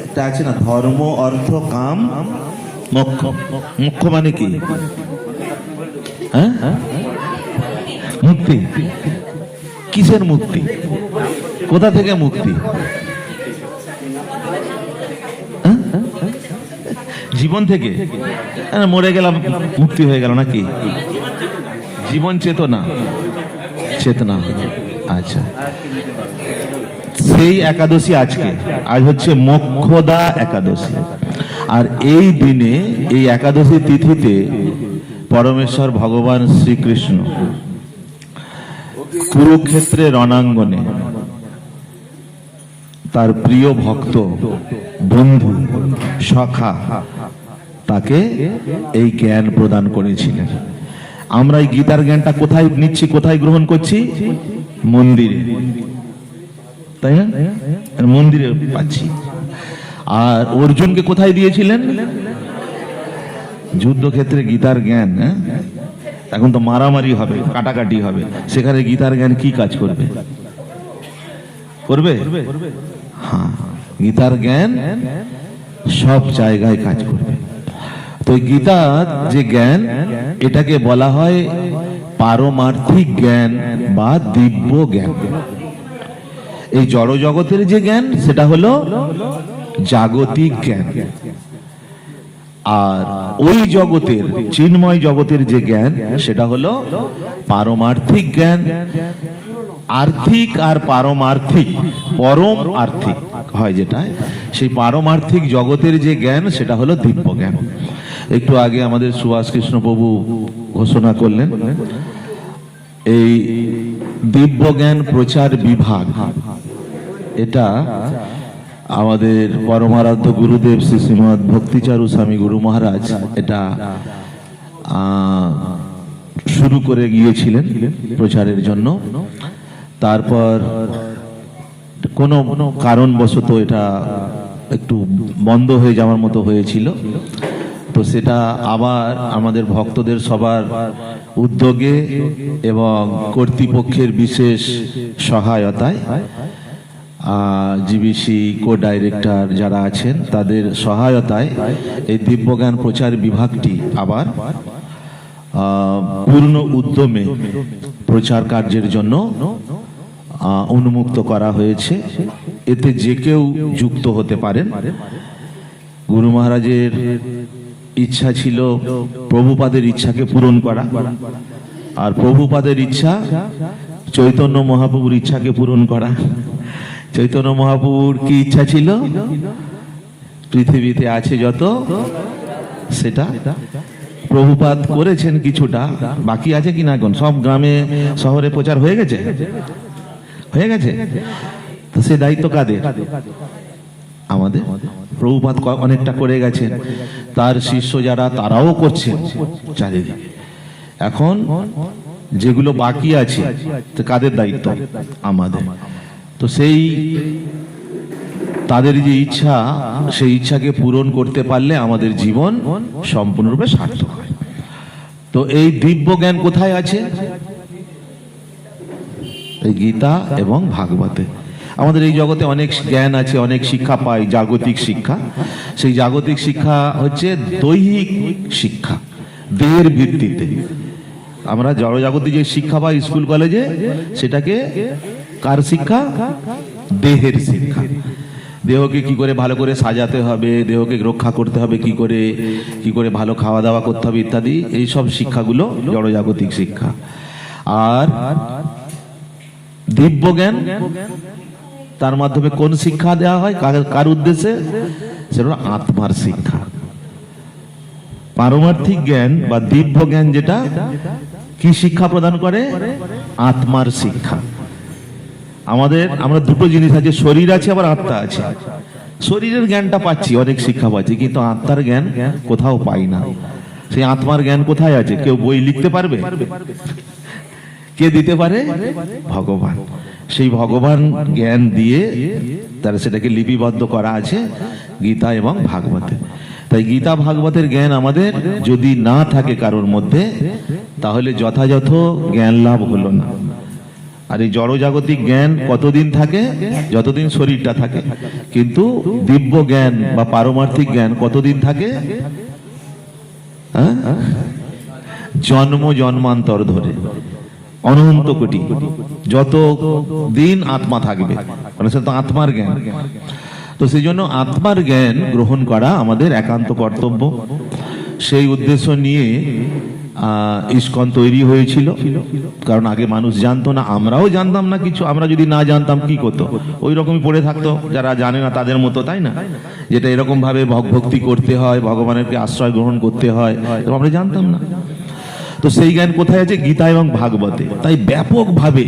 এটা আছে না, ধর্ম অর্থ কাম মোক্ষ। মোক্ষ মানে কি? হ্যাঁ, মুক্তি। কিসের মুক্তি? কোথা থেকে মুক্তি? জীবন থেকে? মরে গেলাম মুক্তি হয়ে গেল নাকি? জীবন চেতনা, চেতনা। আচ্ছা, সেই একাদশী আজকে, আজ হচ্ছে মোক্ষদা একাদশী। আর এই দিনে, এই একাদশী তিথিতে পরমেশ্বর ভগবান শ্রীকৃষ্ণ কুরুক্ষেত্রের রণাঙ্গনে তার প্রিয় ভক্ত, বন্ধু, সখা তাকে এই জ্ঞান প্রদান করেছিলেন। আমরা এই গীতার জ্ঞানটা কোথায় নিচ্ছি, কোথায় গ্রহণ করছি? মন্দিরে, তাই না? মন্দিরে পাচ্ছি। আর অর্জুনকে কোথায় দিয়েছিলেন? যুদ্ধক্ষেত্রে গীতার জ্ঞান। এখন তো মারামারি হবে, কাটাকাটি হবে, সেখানে গীতার জ্ঞান কি কাজ করবে? করবে? হ্যাঁ, গীতার জ্ঞান সব জায়গায় কাজ করবে। তো গীতার যে জ্ঞান, এটাকে বলা হয় পারমার্থিক জ্ঞান বা দিব্য জ্ঞান। এই জড় জগতের যে জ্ঞান, সেটা হলো জাগতিক জ্ঞান। আর ওই জগতের, চিন্ময় জগতের যে জ্ঞান, সেটা হলো পারমার্থিক জ্ঞান। আর্থিক আর পারমার্থিক, পরম আর্থিক হয় যেটা, সেই পারমার্থিক জগতের যে জ্ঞান, সেটা হলো দিব্য জ্ঞান। একটু আগে আমাদের সুভাষ কৃষ্ণ প্রভু ঘোষণা করলেন, এই দিব্য জ্ঞান প্রচার বিভাগ, এটা আমাদের পরমারাধ্য গুরুদেব শ্রী শ্রীমৎ ভক্তিচারু স্বামী গুরু মহারাজ এটা শুরু করে গিয়েছিলেন প্রচারের জন্য। তারপর কোনো কারণবশত এটা একটু বন্ধ হয়ে যাওয়ার মতো হয়েছিল। তো সেটা আবার আমাদের ভক্তদের সবার উদ্যোগে এবং কর্তৃপক্ষের বিশেষ সহায়তায়, জিবিসি কো ডাইরেক্টর যারা আছেন তাদের সহায়তায় এই দিব্যজ্ঞান প্রচার বিভাগটি আবার পূর্ণ উদ্যমে প্রচার কার্যের জন্য উন্মুক্ত করা হয়েছে। এতে যে কেউ যুক্ত হতে পারেন। গুরু মহারাজের ইচ্ছা ছিল প্রভুপাদের ইচ্ছাকে পূরণ করা, আর প্রভুপাদের ইচ্ছা চৈতন্য মহাপ্রভুর ইচ্ছাকে পূরণ করা। চৈতন্য মহাপ্রভুর কি ইচ্ছা ছিল? পৃথিবীতে আছে যত, সেটা প্রভুপাদ করেছেন কিছুটা, বাকি আছে কিনা এখন? সব গ্রামে শহরে প্রচার হয়ে গেছে, হয়ে গেছে। তো সে দায়িত্ব কাদের? আমাদের। প্রভুপাদ অনেকটা করে গেছেন, তার শিষ্য যারা তারাও করছেন চারিদিকে। এখন যেগুলো বাকি আছে, তো কাদের দায়িত্ব? আমাদের। তো সেই তাদের যে ইচ্ছা, সেই ইচ্ছাকে পূরণ করতে পারলে আমাদের জীবন সম্পূর্ণরূপে সার্থক হয়। তো এই দিব্য জ্ঞান কোথায় আছে? এই গীতা এবং ভাগবতে। আমাদের এই জগতে অনেক জ্ঞান আছে, অনেক শিক্ষা পাই, জাগতিক শিক্ষা। সেই জাগতিক শিক্ষা হচ্ছে দৈহিক শিক্ষা, দেহের ভিত্তিতে। আমরা জড়জাগতিক যে শিক্ষা পাই স্কুল কলেজে, সেটাকে কার শিক্ষা? দেহের শিক্ষা। দেহকে কি করে ভালো করে সাজাতে হবে, দেহকে রক্ষা করতে হবে কি করে ভালো খাওয়া দাওয়া করতে হবে ইত্যাদি, এই সব শিক্ষাগুলো জড়জাগতিক শিক্ষা। আর দিব্য জ্ঞান, তার মাধ্যমে কোন শিক্ষা দেওয়া হয়, কার উদ্দেশ্যে? সেটা আত্মার শিক্ষা। পারমার্থিক জ্ঞান বা দিব্য জ্ঞান যেটা কি শিক্ষা প্রদান করে? আত্মার শিক্ষা। আমরা দুটো জিনিস আছে, শরীর আছে আবার আত্মা আছে। শরীরের জ্ঞানটা পাচ্ছি, অনেক শিক্ষা পাচ্ছি, কিন্তু আত্মার জ্ঞান কোথাও পাই না। সেই আত্মার জ্ঞান কোথায় আছে? কেউ বই লিখতে পারবে? কে দিতে পারে? ভগবান। সেই ভগবান জ্ঞান দিয়ে তারা সেটাকে লিপিবদ্ধ করা আছে গীতা এবং ভাগবতে। তাই গীতা ভাগবতের জ্ঞান আমাদের যদি না থাকে কারোর মধ্যে, তাহলে যথাযথ জ্ঞান লাভ হলো না। আর এই জড়জাগতিক জ্ঞান কতদিন থাকে? যতদিন শরীরটা থাকে। কিন্তু দিব্য জ্ঞান বা পারমার্থিক জ্ঞান কতদিন থাকে? জন্ম জন্মান্তর ধরে, অনন্ত কোটি, যত দিন আত্মা থাকবে, মানে সেটা তো আত্মার জ্ঞান। তো সেই জন্য আত্মার জ্ঞান গ্রহণ করা আমাদের একান্ত কর্তব্য। সেই উদ্দেশ্য নিয়ে ইস্কন তৈরি হয়েছিল। কারণ আগে মানুষ জানতো না, আমরাও জানতাম না কিছু। আমরা যদি না জানতাম কি করতো? ওই রকমই পড়ে থাকতো যারা জানে না তাদের মতো, তাই না? যেটা এরকম ভাবে ভক্তি করতে হয়, ভগবানের আশ্রয় গ্রহণ করতে হয়, আমরা জানতাম না। তো সেই জ্ঞান কোথায় আছে? গীতা এবং ভাগবতে। তাই ব্যাপকভাবে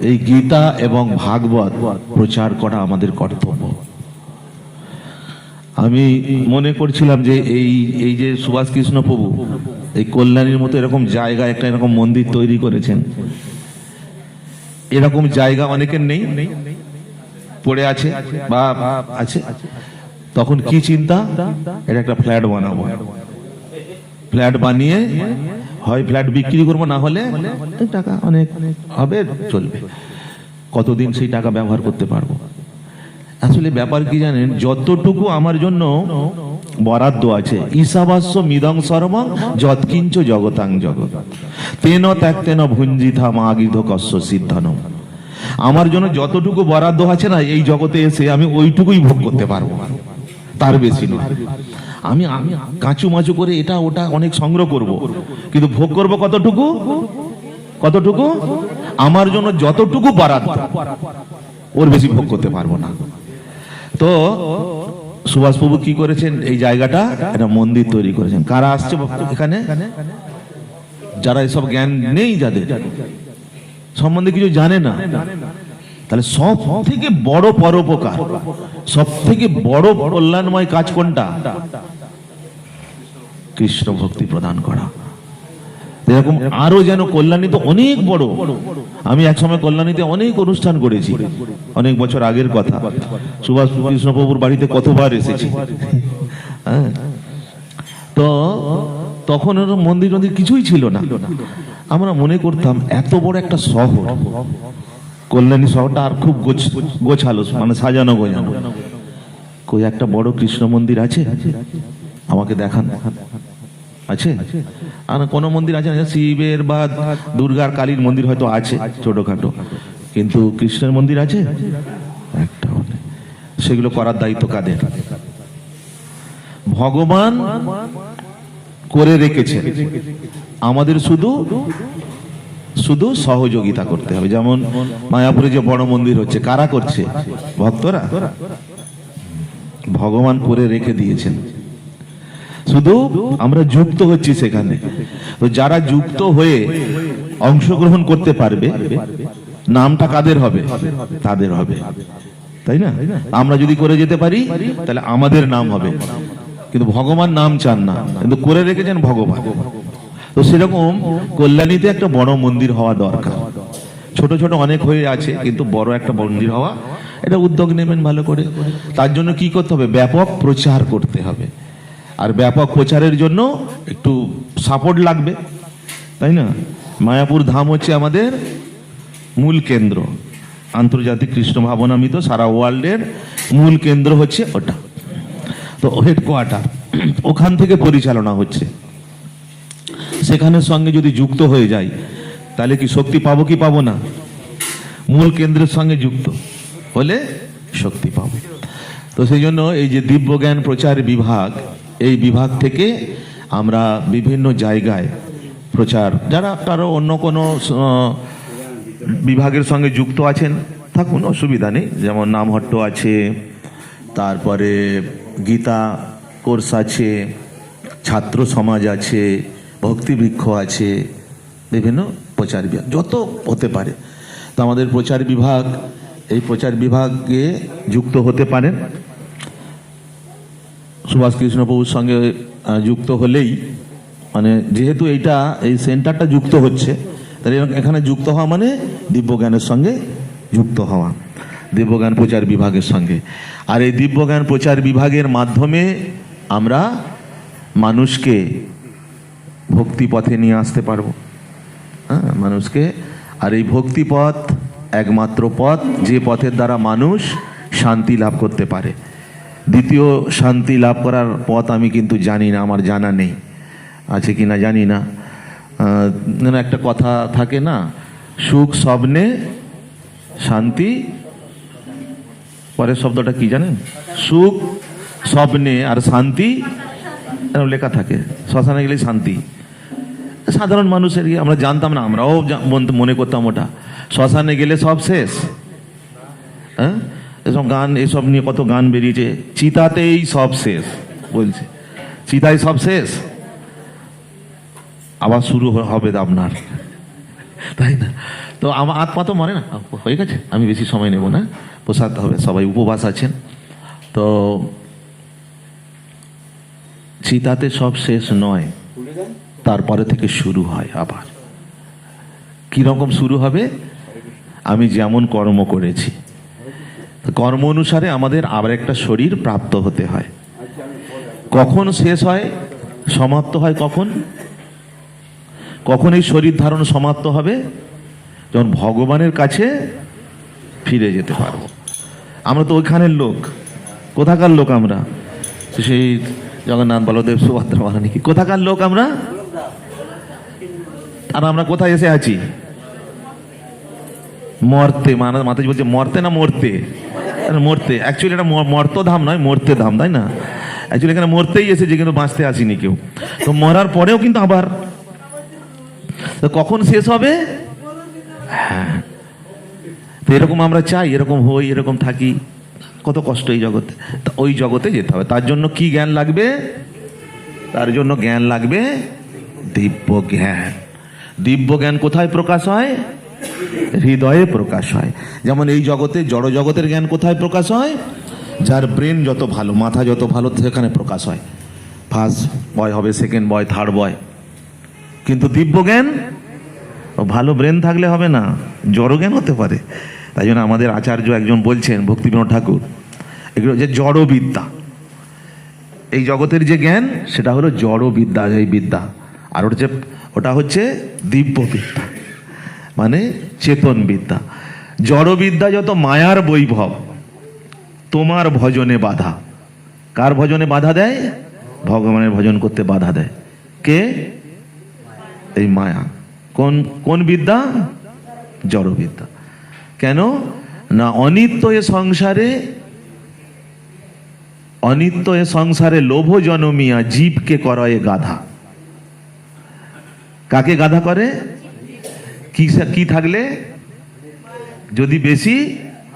এই গীতা এবং ভাগবত প্রচার করা আমাদের কর্তব্য। আমি মনে করছিলাম যে এই যে সুভাষ কৃষ্ণ প্রভু এই কল্যাণীর মতো এরকম জায়গা, একটা এরকম মন্দির তৈরি করেছেন, এরকম জায়গা অনেকের নেই, পড়ে আছে বা আছে। তখন কি চিন্তা? এটা একটা ফ্ল্যাট বানাবো, ফ্ল্যাট বানিয়ে হয় ফ্ল্যাট বিক্রি করবো, না হলে টাকা অনেক হবে, চলবে। কতদিন সেই টাকা ব্যবহার করতে পারবো? আসলে ব্যাপার কি জানেন, যতটুকু আমার জন্য বরাদ্দ আছে, ঈশাবাস্য মিদং সর্বং যৎকিঞ্চ জগতাং জগৎ তেন ত্যাক্তেন ভুঞ্জিথা মাগিধ কস্য সিদ্ধনম। আমার জন্য যতটুকু বরাদ্দ আছে না এই জগতে এসে, আমি ওইটুকুই ভোগ করতে পারবো, তার বেশি নয়। আমি কাঁচু মাচু করে এটা ওটা অনেক সংগ্রহ করব, কিন্তু ভোগ করব কতটুকু? কতটুকু? আমার জন্য যতটুকু বরাদ্দ, ওর বেশি ভোগ করতে পারবো না। তো সুভাষ প্রভু কি করেছেন? এই জায়গাটা একটা মন্দির তৈরি করেছেন। কারা আসছে এখানে? যারা এসব জ্ঞান নেই, যাদের সম্বন্ধে কিছু জানে না। তাহলে সব থেকে বড় পরোপকার, সব থেকে বড় কল্যাণময় কাজ কোনটা? কৃষ্ণ ভক্তি প্রদান করা। এরকম আরো যেন কল্যাণী তো অনেক বড়। আমি একসময় কল্যাণীতে অনেক অনুষ্ঠান করেছি, অনেক বছর আগের কথা। সুভাষ কৃষ্ণ প্রভুর বাড়িতে কতবার এসেছি। তো তখন মন্দির মন্দির কিছুই ছিল না। আমরা মনে করতাম এত বড় একটা শহর, কল্যাণী শহরটা আর খুব গোছালো, মানে সাজানো গোছানো, কই একটা বড় কৃষ্ণ মন্দির আছে? আমাকে দেখান। আছে? আর কোন মন্দির আছে? শিবের বা দুর্গার কালীর মন্দির হয়তো আছে ছোটখাটো, কিন্তু কৃষ্ণের মন্দির আছে একটা? সেগুলো করার দায়িত্ব কাদের? ভগবান করে রেখেছে, আমাদের শুধু শুধু সহযোগিতা করতে হবে। যেমন মায়াপুরে যে বড় মন্দির হচ্ছে, কারা করছে? ভক্তরা। ভগবান করে রেখে দিয়েছেন, শুধু আমরা যুক্ত হচ্ছি সেখানে। তো যারা যুক্ত হয়ে অংশগ্রহণ করতে পারবে, নামটা কাদের হবে? তাদের হবে, তাই না? আমরা যদি করে যেতে পারি তাহলে আমাদের নাম হবে, কিন্তু ভগবান নাম চান না, কিন্তু করে রেখেছেন ভগবান। তো সেরকম কল্যাণীতে একটা বড় মন্দির হওয়া দরকার। ছোট ছোট অনেক হয়ে আছে, কিন্তু বড় একটা মন্দির হওয়া, এটা উদ্যোগ নেবেন ভালো করে। তার জন্য কি করতে হবে? ব্যাপক প্রচার করতে হবে। আর ব্যাপক প্রচারের জন্য একটু সাপোর্ট লাগবে, তাই না? মায়াপুর ধাম হচ্ছে আমাদের মূল কেন্দ্র, আন্তর্জাতিক কৃষ্ণ ভাবনামৃত সারা ওয়ার্ল্ডের মূল কেন্দ্র হচ্ছে ওটা। তো হেডকোয়ার্টার, ওখান থেকে পরিচালনা হচ্ছে। সেখানের সঙ্গে যদি যুক্ত হয়ে যাই তাহলে কি শক্তি পাবো কি পাবো না? মূল কেন্দ্রের সঙ্গে যুক্ত হলে শক্তি পাবো। তো সেই জন্য এই যে দিব্য জ্ঞান প্রচার বিভাগ, এই বিভাগ থেকে আমরা বিভিন্ন জায়গায় প্রচার, যারা কারো অন্য কোনো বিভাগের সঙ্গে যুক্ত আছেন থাকুন, অসুবিধা নেই। যেমন নামহট্ট আছে, তারপরে গীতা কোর্স আছে, ছাত্র সমাজ আছে, ভক্তিবৃক্ষ আছে, বিভিন্ন প্রচার বিভাগ যত হতে পারে। তো আমাদের প্রচার বিভাগ, এই প্রচার বিভাগে যুক্ত হতে পারেন। সুভাষ কৃষ্ণ প্রভুর সঙ্গে যুক্ত হলেই, মানে যেহেতু এইটা এই সেন্টারটা যুক্ত হচ্ছে, তাহলে এখানে যুক্ত হওয়া মানে দিব্যজ্ঞানের সঙ্গে যুক্ত হওয়া, দিব্যজ্ঞান প্রচার বিভাগের সঙ্গে। আর এই দিব্যজ্ঞান প্রচার বিভাগের মাধ্যমে আমরা মানুষকে ভক্তি পথে নিয়ে আসতে পারবো। মানুষকে আর এই ভক্তিপথ একমাত্র পথ যে পথের দ্বারা মানুষ শান্তি লাভ করতে পারে। দ্বিতীয় শান্তি লাভ করার পথ আমি কিন্তু জানি না, আমার জানা নেই, আছে কি না জানি না। একটা কথা থাকে না, সুখ স্বপ্নে শান্তি, পরের শব্দটা কি জানেন? সুখ স্বপ্নে আর শান্তি লেখা থাকে, শ্মশানে গেলে শান্তি। সাধারণ মানুষের আমরা জানতাম না, আমরাও মনে করতাম ওটা শ্মশানে গেলে সব শেষ। হ্যাঁ, এসব গান, এসব নিয়ে কত গান বেরিয়েছে, চিতাতেই সব শেষ বলছে, চিতায় সব শেষ, আবার শুরু হবে আপনার, তাই না? তো আমার আত্মা তো মরে না, হয়ে গেছে, আমি বেশি সময় নেব না, প্রসাদ হবে, সবাই উপবাস আছেন। তো চিতাতে সব শেষ নয়, তারপরে থেকে শুরু হয় আবার। কিরকম শুরু হবে? আমি যেমন কর্ম করেছি, কর্ম অনুসারে আমাদের আবার একটা শরীর প্রাপ্ত হতে হয়। কখন শেষ হয়, সমাপ্ত হয় কখন? কখন এই শরীর ধারণ সমাপ্ত হবে? যখন ভগবানের কাছে ফিরে যেতে পারবো। আমরা তো ওইখানের লোক, কোথাকার লোক আমরা? সেই জগন্নাথ বলদেব সুভদ্রা মহারানী, কোথাকার লোক আমরা? আর আমরা কোথায় এসে আছি? মর্তে। মাতাজি বলছে মর্তে না মরতে? মরতে। অ্যাকচুয়ালি এটা মর্তধাম নয়, মরতে ধাম, তাই না? অ্যাকচুয়ালি এখানে মরতেই এসেছে, কিন্তু বাঁচতে আসিনি কেউ। তো মরার পরেও কিন্তু আবার কখন শেষ হবে? হ্যাঁ, তো এরকম আমরা চাই, এরকম হই, এরকম থাকি, কত কষ্ট এই জগতে। ওই জগতে যেতে হবে, তার জন্য কি জ্ঞান লাগবে? তার জন্য জ্ঞান লাগবে দিব্য জ্ঞান। দিব্য জ্ঞান কোথায় প্রকাশ হয়? হৃদয়ে প্রকাশ হয়। যেমন এই জগতে, জড় জগতের জ্ঞান কোথায় প্রকাশ হয়? যার ব্রেন যত ভালো, মাথা যত ভালো, সেখানে প্রকাশ হয়। ফার্স্ট বয় হবে, সেকেন্ড বয়, থার্ড বয়। কিন্তু দিব্য জ্ঞান, ভালো ব্রেন থাকলে হবে না, জড় জ্ঞান হতে পারে। তাই জন্য আমাদের আচার্য একজন বলছেন, ভক্তিবিনোদ ঠাকুর, এগুলো যে জড় বিদ্যা, এই জগতের যে জ্ঞান সেটা হলো জড় বিদ্যা, এই বিদ্যা। আর ওটা হচ্ছে দিব্য বিদ্যা, মানে চেতন বিদ্যা। জড় বিদ্যা যত মায়ার বৈভব, তোমার ভজনে বাধা। কার ভজনে বাধা দেয়? ভগবানের ভজন করতে বাধা দেয় কে? এই মায়া। কোন বিদ্যা? জড় বিদ্যা। কেন না? অনিত্য এ সংসারে লোভ জনমিয়া জীবকে করয়ে গাধা। কাকে গাধা করে? কি থাকলে? যদি বেশি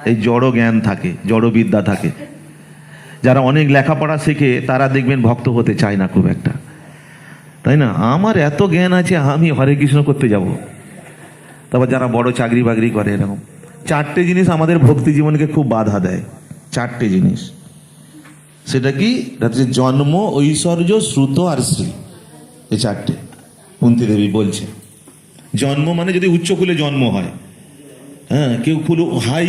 এই জড় জ্ঞান থাকে, জড় বিদ্যা থাকে। যারা অনেক লেখাপড়া শেখে তারা দেখবেন ভক্ত হতে চায় না খুব একটা, তাই না? আমার এত জ্ঞান আছে, আমি হরে কৃষ্ণ করতে যাব। তারপর যারা বড় চাকরি বাকরি করে, এরকম চারটে জিনিস আমাদের ভক্তি জীবনকে খুব বাধা দেয়। চারটে জিনিস, সেটা কি? জন্ম, ঐশ্বর্য, শ্রুত আর শ্রী। এই চারটে কুন্তী দেবী বলছে। জন্ম মানে যদি উচ্চকুলে জন্ম হয়, হ্যাঁ, কেউ খুব হাই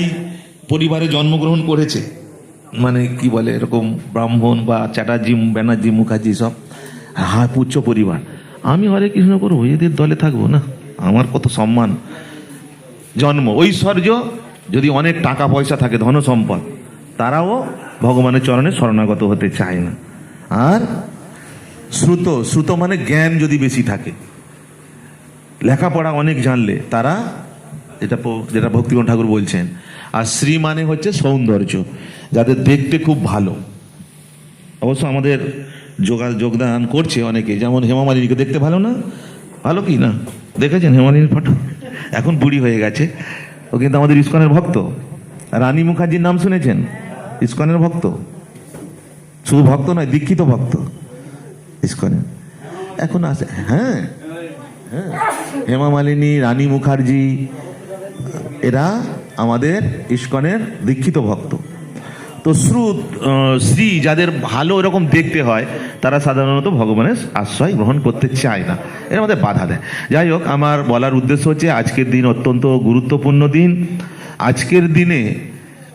পরিবারে জন্মগ্রহণ করেছে, মানে কি বলে, এরকম ব্রাহ্মণ বা চ্যাটার্জি, ব্যানার্জি, মুখার্জি, সব হ্যাঁ উচ্চ পরিবার, আমি হরে কৃষ্ণ করবো, এদের দলে থাকবো না, আমার কত সম্মান। জন্ম। ঐশ্বর্য, যদি অনেক টাকা পয়সা থাকে, ধন সম্পদ, তারাও ভগবানের চরণে শরণাগত হতে চায় না। আর শ্রুত মানে জ্ঞান যদি বেশি থাকে, লেখাপড়া অনেক জানলে, তারা, যেটা ভক্তিবিনোদ ঠাকুর বলছেন। আর শ্রী মানে হচ্ছে সৌন্দর্য, যাদের দেখতে খুব ভালো। অবশ্য আমাদের যোগদান করছে অনেকে, যেমন হেমা মালিনীকে দেখতে ভালো না? ভালো কি না? দেখেছেন হেমা মালিনীর ফটো? এখন বুড়ি হয়ে গেছে, ও কিন্তু আমাদের ইস্কনের ভক্ত। রানী মুখার্জির নাম শুনেছেন? ইস্কনের ভক্ত, শুধু ভক্ত নয়, দীক্ষিত ভক্ত ইস্কনের। এখন আছে, হ্যাঁ হ্যাঁ, হেমা মালিনী, রানী মুখার্জি, এরা আমাদের ইস্কনের দীক্ষিত ভক্ত। তো শ্রী যাদের ভালো এরকম দেখতে হয়, তারা সাধারণত ভগবানের আশ্রয় গ্রহণ করতে চায় না, এর আমাদের বাধা দেয়। যাই হোক, আমার বলার উদ্দেশ্য হচ্ছে আজকের দিন অত্যন্ত গুরুত্বপূর্ণ দিন। আজকের দিনে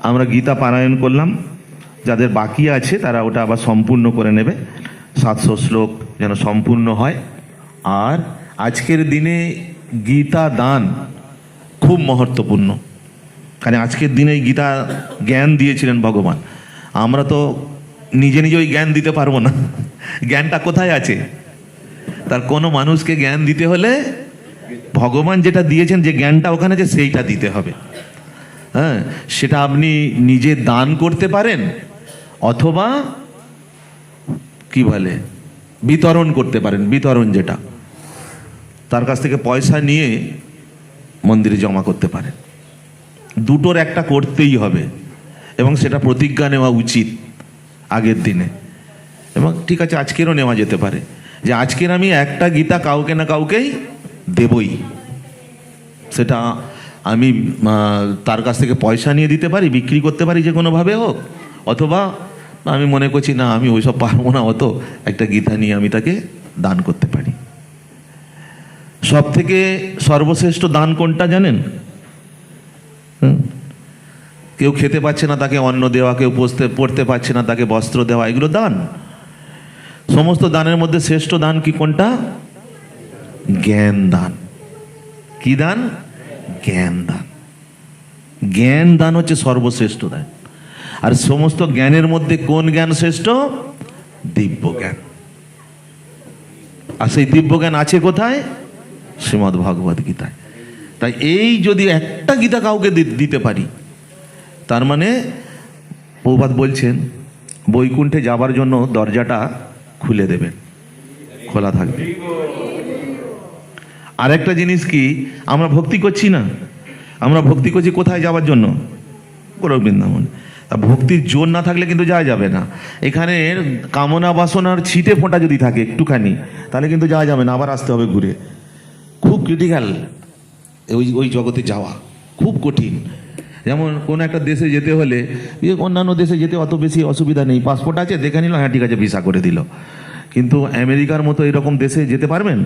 আমরা গীতা পারায়ণ করলাম, যাদের বাকি আছে তারা ওটা আবার সম্পূর্ণ করে নেবে, 700 শ্লোক যেন সম্পূর্ণ হয়। আর আজকের দিনে গীতা দান খুব মহত্বপূর্ণ। কারণ আজকের দিনে এই গীতা জ্ঞান দিয়েছিলেন ভগবান। আমরা তো নিজে নিজে ওই জ্ঞান দিতে পারবো না। জ্ঞানটা কোথায় আছে? তার কোনো মানুষকে জ্ঞান দিতে হলে ভগবান যেটা দিয়েছেন, যে জ্ঞানটা ওখানে আছে, সেইটা দিতে হবে। হ্যাঁ, সেটা আপনি নিজে দান করতে পারেন, অথবা কি বলে বিতরণ করতে পারেন। বিতরণ যেটা, তার কাছ থেকে পয়সা নিয়ে মন্দিরে জমা করতে পারেন। দুটোর একটা করতেই হবে, এবং সেটা প্রতিজ্ঞা নেওয়া উচিত আগের দিনে। এবং ঠিক আছে, আজকেরও নেওয়া যেতে পারে যে আজকের আমি একটা গীতা কাউকে না কাউকেই দেবই। সেটা আমি তার কাছ থেকে পয়সা নিয়ে দিতে পারি, বিক্রি করতে পারি, যে কোনোভাবে হোক, অথবা আমি মনে করছি না আমি ওইসব পারবো না, অত একটা গীতা নিয়ে আমি তাকে দান করতে পারি। সব থেকে সর্বশ্রেষ্ঠ দান কোনটা জানেন? কেউ খেতে পাচ্ছে না তাকে অন্ন দেওয়া, কেউ পড়তে পারছে না তাকে বস্ত্র দেওয়া, এগুলো দান। সমস্ত দানের মধ্যে শ্রেষ্ঠ দান কি কোনটা? জ্ঞান দান। কি দান? জ্ঞান দান। জ্ঞান দান হচ্ছে সর্বশ্রেষ্ঠ দান। আর সমস্ত জ্ঞানের মধ্যে কোন জ্ঞান শ্রেষ্ঠ? দিব্য জ্ঞান। আর সেই দিব্য জ্ঞান আছে কোথায়? শ্রীমদ্ ভগবদ গীতায়। তাই এই যদি একটা গীতা কাউকে দিতে পারি, তার মানে প্রভুপাদ বলছেন বৈকুণ্ঠে যাবার জন্য দরজাটা খুলে দেবেন, খোলা থাকবে। আরেকটা জিনিস কি, আমরা ভক্তি করছি না, আমরা ভক্তি করছি কোথায় যাওয়ার জন্য? গোলক বৃন্দাবন। ভক্তির জোর না থাকলে কিন্তু যাওয়া যাবে না। এখানে কামনা বাসনার ছিটে ফোঁটা যদি থাকে একটুখানি, তাহলে কিন্তু যাওয়া যাবে না, আবার আসতে হবে ঘুরে। খুব ক্রিটিক্যাল ওই জগতে যাওয়া, খুব কঠিন। যেমন কোনো একটা দেশে যেতে হলে, অন্যান্য দেশে যেতে অত বেশি অসুবিধা নেই, পাসপোর্ট আছে, দেখে নিল, হ্যাঁ ঠিক আছে, ভিসা করে দিল। কিন্তু আমেরিকার মতো এরকম দেশে যেতে পারবেন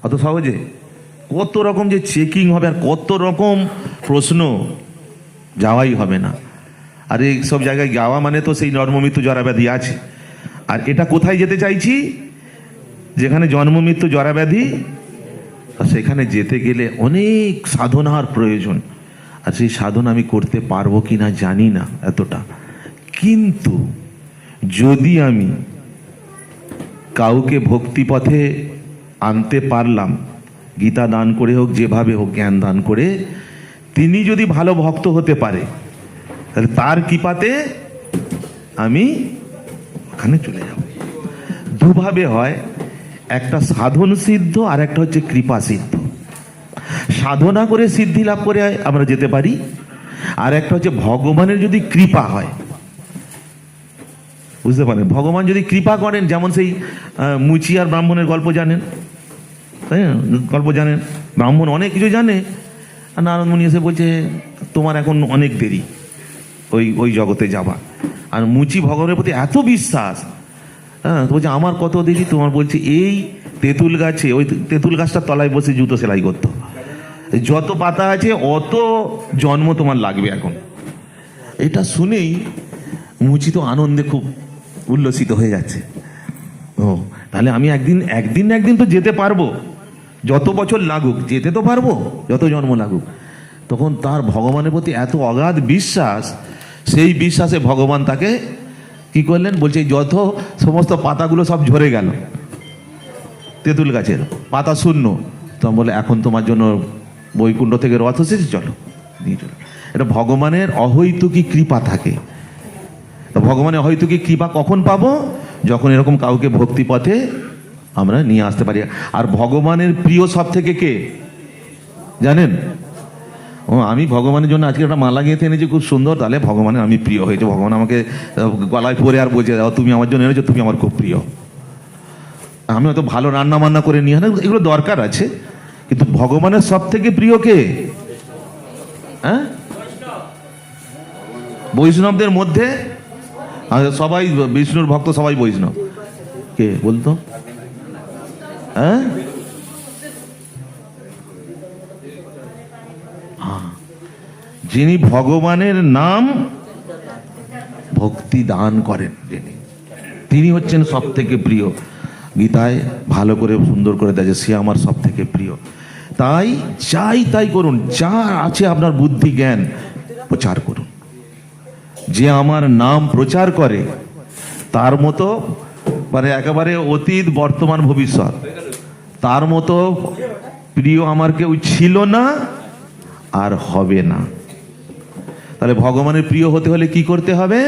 অত সহজে? কত রকম যে চেকিং হবে, আর কত রকম প্রশ্ন, যাওয়াই হবে না। আর এই সব জায়গায় যাওয়া মানে তো সেই জন্ম মৃত্যু জরা ব্যাধি আছে। আর এটা কোথায় যেতে চাইছি? যেখানে জন্ম মৃত্যু জরা ব্যাধি, সেখানে যেতে গেলে অনেক সাধনার প্রয়োজন। আর সেই সাধনা আমি করতে পারবো কি না জানি না এতটা। কিন্তু যদি আমি কাউকে ভক্তিপথে আনতে পারলাম, গীতা দান করে হোক, যেভাবে হোক, জ্ঞান দান করে, তিনি যদি ভালো ভক্ত হতে পারে, তাহলে তার কৃপাতে আমি ওখানে চলে যাব। দুভাবে হয়, একটা সাধন সিদ্ধ আর একটা হচ্ছে কৃপা সিদ্ধ। সাধনা করে সিদ্ধি লাভ করে আমরা যেতে পারি, আর একটা হচ্ছে ভগবানের যদি কৃপা হয়। বুঝতে পারেন, ভগবান যদি কৃপা করেন, যেমন সেই মুচি আর ব্রাহ্মণের গল্প জানেন, তাই না? গল্প জানেন, ব্রাহ্মণ অনেক কিছু জানে, আর নারদ মুনি এসে বলছে তোমার এখন অনেক দেরি ওই জগতে যাবা। আর মুচি ভগবানের প্রতি এত বিশ্বাস, হ্যাঁ, বলছে আমার কত দেরি? তোমার বলছে এই তেঁতুল গাছে, ওই তেঁতুল গাছটার তলায় বসে জুতো সেলাই করতো, যত পাতা আছে অত জন্ম তোমার লাগবে এখন। এটা শুনেই মুচি তো আনন্দে খুব উল্লসিত হয়ে যাচ্ছে। ও, তাহলে আমি একদিন তো যেতে পারবো, যত বছর লাগুক যেতে তো পারবো, যত জন্ম লাগুক। তখন তার ভগবানের প্রতি এত অগাধ বিশ্বাস, সেই বিশ্বাসে ভগবান তাকে কি করলেন? বলছে যত সমস্ত পাতাগুলো সব ঝরে গেল, তেঁতুল গাছের পাতা শূন্য। তখন বলে এখন তোমার জন্য বৈকুণ্ঠ থেকে রথ এসেছে, চলো নিয়ে চলো। এটা ভগবানের অহৈতুকী কৃপা থাকে। তো ভগবানের অহৈতুকী কৃপা কখন পাবো? যখন এরকম কাউকে ভক্তি পথে আমরা নিয়ে আসতে পারি। আর ভগবানের প্রিয় সব থেকে কে জানেন? ও, আমি ভগবানের জন্য আজকে একটা মালা গেঁথে এনেছি খুব সুন্দর, তাহলে ভগবানের আমি প্রিয় হয়েছে। ভগবান আমাকে গলায় পরে আর বলছে তুমি আমার জন্য এনেছো, তুমি আমার খুব প্রিয়। আমি হয়তো ভালো রান্না বান্না করে নিয়ে, এগুলো দরকার আছে, কিন্তু ভগবানের সব থেকে প্রিয় কে? হ্যাঁ, বৈষ্ণবদের মধ্যে সবাই বিষ্ণুর ভক্ত, সবাই বৈষ্ণব। কে বলতো? হ্যাঁ, যিনি ভগবানের নাম ভক্তি দান করেন, তিনি হচ্ছেন সব থেকে প্রিয়। গীতায় ভালো করে সুন্দর করে দেয় যে সে আমার সব থেকে প্রিয়। তাই চাই তাই করুন, যা আছে আপনার বুদ্ধি জ্ঞান প্রচার করুন। যে আমার নাম প্রচার করে তার মতো মানে একেবারে অতীত বর্তমান ভবিষ্যৎ তার মতো প্রিয় আমার কেউ ছিল না আর হবে না। তাহলে ভগবানের প্রিয় হতে হলে কি করতে হবে?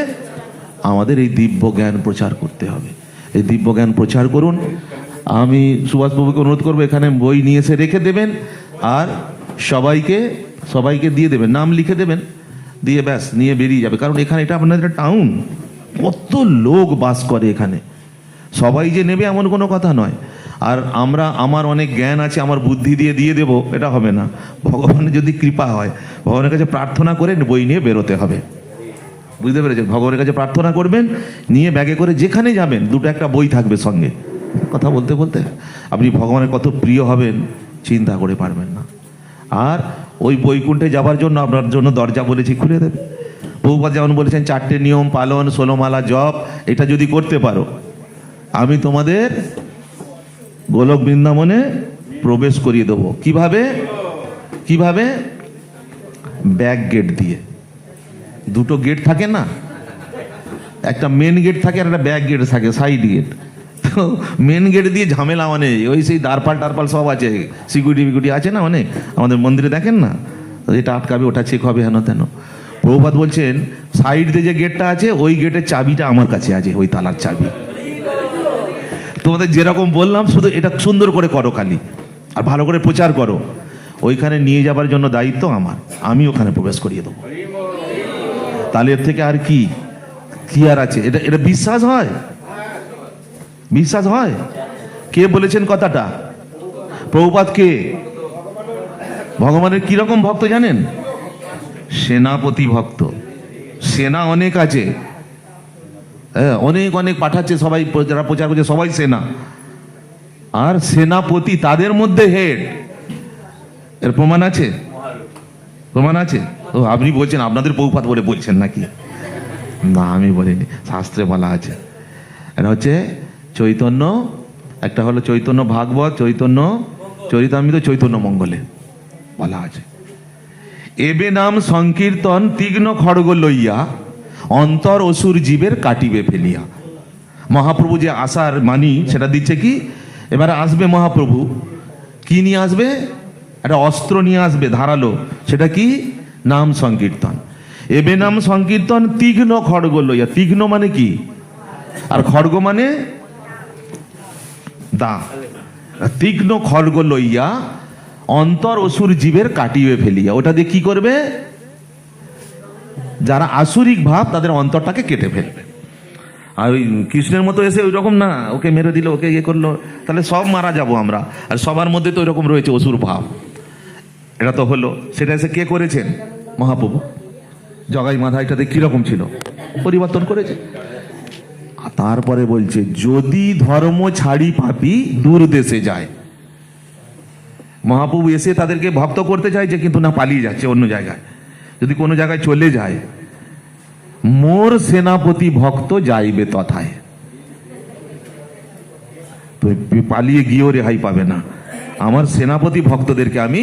আমাদের এই দিব্য জ্ঞান প্রচার করতে হবে। এই দিব্য জ্ঞান প্রচার করুন। আমি সুভাষবাবুকে অনুরোধ করবো এখানে বই নিয়ে এসে রেখে দেবেন, আর সবাইকে দিয়ে দেবেন, নাম লিখে দেবেন, দিয়ে ব্যাস নিয়ে বেরিয়ে যাবে। কারণ এখানে এটা আপনাদের টাউন, কত লোক বাস করে এখানে, সবাই যে নেবে এমন কোনো কথা নয়। আর আমার অনেক জ্ঞান আছে, আমার বুদ্ধি দিয়ে দেব, এটা হবে না। ভগবানের যদি কৃপা হয়, ভগবানের কাছে প্রার্থনা করে বই নিয়ে বেরোতে হবে। বুঝতে পেরেছেন? ভগবানের কাছে প্রার্থনা করবেন, নিয়ে ব্যাগে করে যেখানে যাবেন দুটো একটা বই থাকবে সঙ্গে। কথা বলতে বলতে আপনি ভগবানের কত প্রিয় হবেন চিন্তা করে পারবেন না। আর ওই বৈকুণ্ঠে যাবার জন্য আপনার জন্য দরজা বলেছি খুলে দেবে। প্রভুপাদ যেমন বলেছেন 4টে নিয়ম পালন, 16 মালা জপ, এটা যদি করতে পারো আমি তোমাদের গোলক বৃন্দাবনে প্রবেশ করিয়ে দেবো। কিভাবে? ব্যাক গেট দিয়ে। দুটো গেট থাকে না, একটা মেন গেট থাকে আর একটা ব্যাক গেট থাকে, সাইড গেট। তো মেন গেট দিয়ে ঝামেলা অনেক, ওই সেই দারপাল টারপাল সব আছে, সিকিউরিটি আছে না অনেক, আমাদের মন্দিরে দেখেন না, এটা আটকাবে, ওটা চেক হবে, হেন তেন। প্রভুপাদ বলছেন সাইড দিয়ে যে গেটটা আছে ওই গেটের চাবিটা আমার কাছে আছে, ওই তালার চাবি। তোমাদের যেরকম বললাম শুধু এটা সুন্দর করে করো খালি, আর ভালো করে প্রচার করো। ওইখানে নিয়ে যাবার জন্য দায়িত্ব আমার, আমি ওখানে প্রবেশ করিয়ে দেবো। তাহলে এর থেকে আর কি আর আছে? এটা বিশ্বাস হয়? বিশ্বাস হয়? কে বলেছেন কথাটা? প্রভুপাদ কে? ভগবানের কিরকম ভক্ত জানেন? সেনাপতি ভক্ত। সেনা অনেক আছে, হ্যাঁ, অনেক পাঠাচ্ছে, সবাই যারা প্রচার করছে সবাই সেনা, আর সেনাপতি তাদের মধ্যে হেড। এর প্রমাণ আছে? ও আপনি বলছেন আপনাদের প্রভুপাদ বলে বলছেন নাকি? না, আমি বলিনি, শাস্ত্রে বলা আছে। এটা হচ্ছে চৈতন্য, একটা হলো চৈতন্য ভাগবত, চৈতন্য চরিতামৃত, চৈতন্য মঙ্গলে বলা আছে, এবে নাম সংকীর্তন তীক্ষ্ণ খড়গ লইয়া অন্তর অসুর জীবের কাটিবে ফেলিয়া। মহাপ্রভু যে আসার মানি সেটা দিচ্ছে কি, এবারে আসবে মহাপ্রভু, কি নিয়ে আসবে? একটা অস্ত্র নিয়ে আসবে ধারালো, সেটা কি? নাম সংকীর্তন। এবে নাম সংকীর্তন তীক্ষ্ণ খড়গ লইয়া। তীক্ষ্ণ মানে কি? আর খড়গ মানে দা। তীক্ষ্ণ খড়গ লইয়া অন্তর অসুর জীবের কাটিয়ে ফেলিয়া। ওটা দিয়ে কি করবে? যারা আসুরিক ভাব তাদের অন্তরটাকে কেটে ফেলবে। আর ওই কৃষ্ণের মতো এসে ওই রকম না, ওকে মেরে দিল, ওকে ইয়ে করলো, তাহলে সব মারা যাব আমরা। আর সবার মধ্যে তো ওইরকম রয়েছে অসুর ভাব। এটা তো হলো, সেটা এসে কে করেছেন? মহাপ্রভু। জগাই মাথাইটাতে কিরকম ছিল, পরিবর্তন করেছে। তারপরে বলছে যদি ধর্ম ছাড়ি পাপি দূর দেশে যায়। মহাপ্রভু এসে তাদেরকে ভক্ত করতে চাইছে, কিন্তু না, পালিয়ে যাচ্ছে অন্য জায়গায়। যদি কোনো জায়গায় চলে যায়, মোর সেনাপতি ভক্ত যাইবে তথায়। তো পালিয়ে গিয়েও রেহাই পাবে না, আমার সেনাপতি ভক্তদেরকে আমি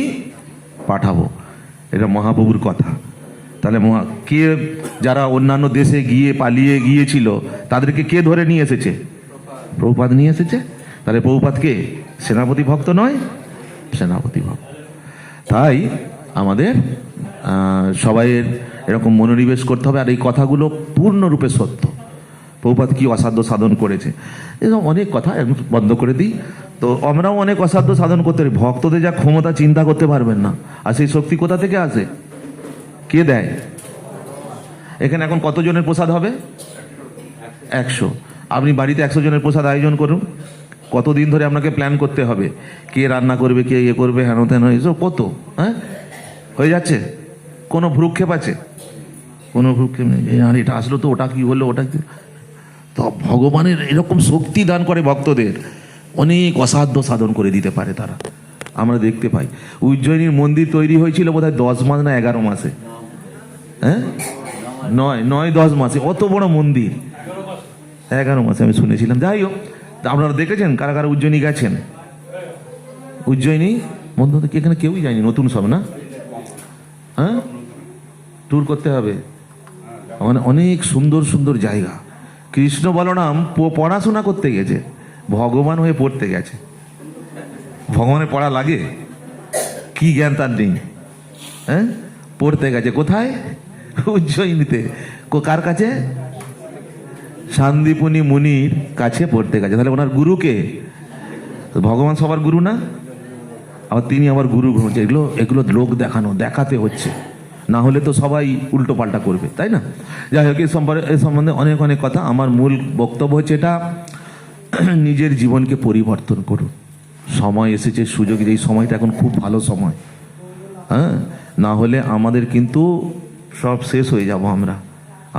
পাঠাবো। এটা মহাপ্রভুর কথা। তাহলে কে যারা অন্যান্য দেশে গিয়ে পালিয়ে গিয়েছিল তাদেরকে কে ধরে নিয়ে এসেছে? প্রভুপাদ নিয়ে এসেছে। তাহলে প্রভুপাদ কে? সেনাপতি ভক্ত নয়? সেনাপতি ভক্ত। তাই আমাদের সবাইয়ের এরকম মনোনিবেশ করতে হবে। আর এই কথাগুলো পূর্ণরূপে সত্য। প্রভুপাদ কি অসাধ্য সাধন করেছে, এরকম অনেক কথা বন্ধ করে দিই। তো আমরাও অনেক অসাধ্য সাধন করতে পারি। ভক্তদের যা ক্ষমতা চিন্তা করতে পারবেন না। আর সেই শক্তি কোথা থেকে আসে? কে দেয়? এখানে এখন কতজনের প্রসাদ হবে? 100। আপনি বাড়িতে 100 জনের প্রসাদ আয়োজন করুন। কতদিন ধরে আপনাকে প্ল্যান করতে হবে, কে রান্না করবে, কে ইয়ে করবে, হেন তেন, এসব কত, হ্যাঁ, হয়ে যাচ্ছে। কোনো ভ্রুক্ষেপ আছে? কোনো ভ্রুক্ষেপ নেই। আর এটা আসলো তো, ওটা কি হলো, ওটা কি। তো ভগবানের এরকম শক্তি দান করে ভক্তদের, অনেক অসাধ্য সাধন করে দিতে পারে তারা। আমরা দেখতে পাই উজ্জয়িনীর মন্দির তৈরি হয়েছিল বোধহয় 10 মাস না 11 মাসে, হ্যাঁ, 9-10 মাসে। অত বড় মন্দির 11 মাসে আমি শুনেছিলাম। যাই হোক, আপনারা দেখেছেন কারা কারা উজ্জয়িনী গেছেন? উজ্জয়িনী বন্ধু কি এখানে কেউই যায়নি, নতুন সব না? হ্যাঁ, ট্যুর করতে হবে। মানে অনেক সুন্দর সুন্দর জায়গা। কৃষ্ণ বলরাম পড়াশোনা করতে গেছে, ভগবান হয়ে পড়তে গেছে। ভগবানের পড়া লাগে? কি জ্ঞান তার নেই? হ্যাঁ, পড়তে গেছে কোথায়? উজ্জয়িনীতে। কার কাছে? শান্তিপুনি মুনির কাছে পড়তে গেছে। তাহলে ওনার গুরুকে, ভগবান সবার গুরু না? আবার তিনি আবার গুরু হচ্ছে। এগুলো এগুলো লোক দেখানো, দেখাতে হচ্ছে, না হলে তো সবাই উল্টো পাল্টা করবে, তাই না? যাই হোক, এই সম্বন্ধে অনেক অনেক কথা। আমার মূল বক্তব্য হচ্ছে এটা, নিজের জীবনকে পরিবর্তন করুন। সময় এসেছে, সুযোগ, এই সময়টা এখন খুব ভালো সময়। হ্যাঁ, না হলে আমাদের কিন্তু সব শেষ হয়ে যাব আমরা।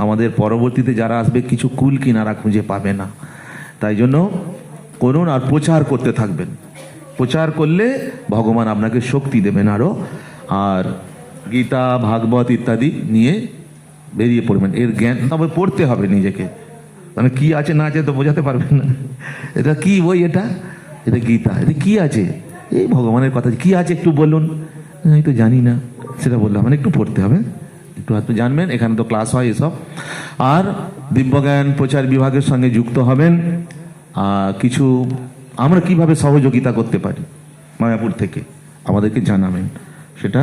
আমাদের পরবর্তীতে যারা আসবে কিছু কুল কিনারা খুঁজে পাবে না। তাই জন্য করুন, আর প্রচার করতে থাকবেন। প্রচার করলে ভগবান আপনাকে শক্তি দেবেন আরও। আর গীতা, ভাগবত ইত্যাদি নিয়ে বেরিয়ে পড়বেন। এর জ্ঞান তবে পড়তে হবে নিজেকে, মানে কি আছে না আছে তো বোঝাতে পারবেন না। এটা কি বই? এটা এটা গীতা। এটা কি আছে? এই ভগবানের কথা কি আছে একটু বলুন। আমি তো জানি না, সেটা বললাম। মানে একটু পড়তে হবে, একটু হয়তো জানবেন। এখানে তো ক্লাস হয় এসব। আর দিব্যজ্ঞান প্রচার বিভাগের সঙ্গে যুক্ত হবেন। কিছু আমরা কিভাবে সহযোগিতা করতে পারি মায়াপুর থেকে আমাদেরকে জানাবেন, সেটা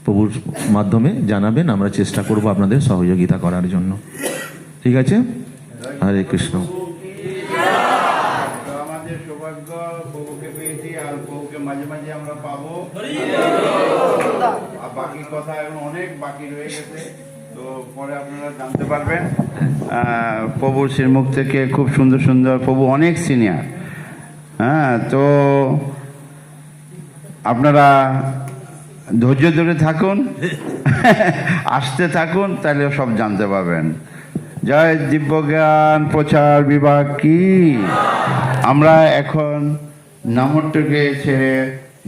প্রভুর মাধ্যমে জানাবেন। আমরা চেষ্টা করব আপনাদের সহযোগিতা করার জন্য। ঠিক আছে? হরে কৃষ্ণ। আমাদের সৌভাগ্য, প্রভুকে পেয়েছি, আর প্রভুকে মাঝে মাঝে আমরা পাবো। আর বাকি কথা এখন অনেক বাকি রয়ে গেছে, তো পরে আপনারা জানতে পারবেন। প্রভুর শ্রীমুখ থেকে খুব সুন্দর সুন্দর, প্রভু অনেক সিনিয়র। হ্যাঁ, তো আপনারা ধৈর্য ধরে থাকুন, আসতে থাকুন, তাহলে সব জানতে পারবেন। জয় দিব্যজ্ঞান প্রচার বিভাগ কি। আমরা এখন নামট্টকে ছেড়ে